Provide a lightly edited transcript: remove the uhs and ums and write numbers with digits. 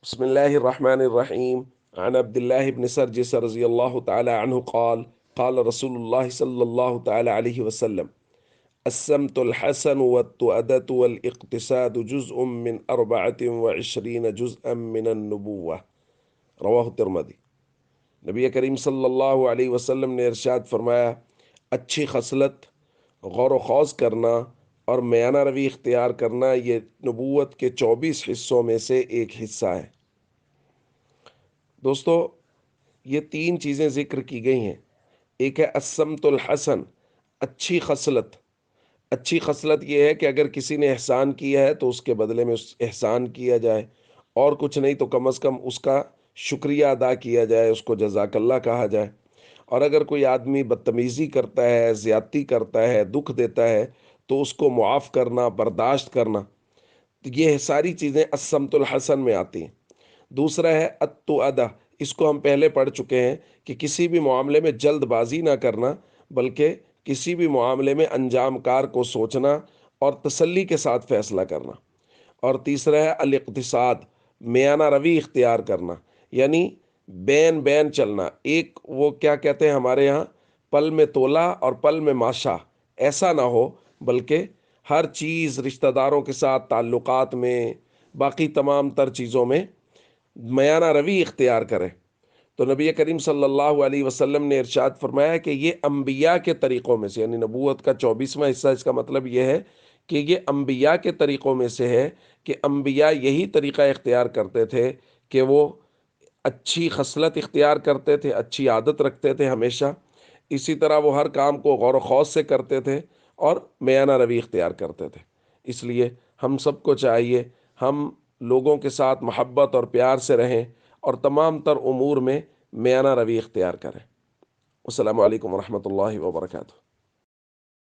بسم الله الرحمن الرحيم. عن عبد الله بن سرجس رضي الله تعالى عنه قال قال رسول الله صلى الله تعالى عليه وسلم: السمت الحسن والتؤدة والاقتصاد جزء من 24 جزءا من النبوة. رواہ الترمذی۔ نبی کریم صلی اللہ علیہ وسلم نے ارشاد فرمایا، اچھی خصلت، غور و خوض کرنا اور میانہ روی اختیار کرنا یہ نبوت کے 24 حصوں میں سے ایک حصہ ہے۔ دوستو، یہ تین چیزیں ذکر کی گئی ہیں۔ ایک ہے السمت الحسن، اچھی خصلت۔ اچھی خصلت یہ ہے کہ اگر کسی نے احسان کیا ہے تو اس کے بدلے میں اس احسان کیا جائے، اور کچھ نہیں تو کم از کم اس کا شکریہ ادا کیا جائے، اس کو جزاک اللہ کہا جائے۔ اور اگر کوئی آدمی بدتمیزی کرتا ہے، زیادتی کرتا ہے، دکھ دیتا ہے، تو اس کو معاف کرنا، برداشت کرنا، تو یہ ساری چیزیں السمت الحسن میں آتی ہیں۔ دوسرا ہے التؤدہ، اس کو ہم پہلے پڑھ چکے ہیں کہ کسی بھی معاملے میں جلد بازی نہ کرنا، بلکہ کسی بھی معاملے میں انجام کار کو سوچنا اور تسلی کے ساتھ فیصلہ کرنا۔ اور تیسرا ہے الاقتصاد، میانہ روی اختیار کرنا، یعنی بین بین چلنا۔ ایک وہ کیا کہتے ہیں ہمارے یہاں، پل میں تولا اور پل میں ماشا، ایسا نہ ہو، بلکہ ہر چیز رشتہ داروں کے ساتھ تعلقات میں، باقی تمام تر چیزوں میں میانہ روی اختیار کریں۔ تو نبی کریم صلی اللہ علیہ وسلم نے ارشاد فرمایا کہ یہ انبیاء کے طریقوں میں سے، یعنی نبوت کا 24واں حصہ، اس کا مطلب یہ ہے کہ یہ انبیاء کے طریقوں میں سے ہے کہ انبیاء یہی طریقہ اختیار کرتے تھے کہ وہ اچھی خصلت اختیار کرتے تھے، اچھی عادت رکھتے تھے ہمیشہ۔ اسی طرح وہ ہر کام کو غور و خوض سے کرتے تھے اور میانہ روی اختیار کرتے تھے۔ اس لیے ہم سب کو چاہیے ہم لوگوں کے ساتھ محبت اور پیار سے رہیں اور تمام تر امور میں میانہ روی اختیار کریں۔ السلام علیکم ورحمۃ اللہ وبرکاتہ۔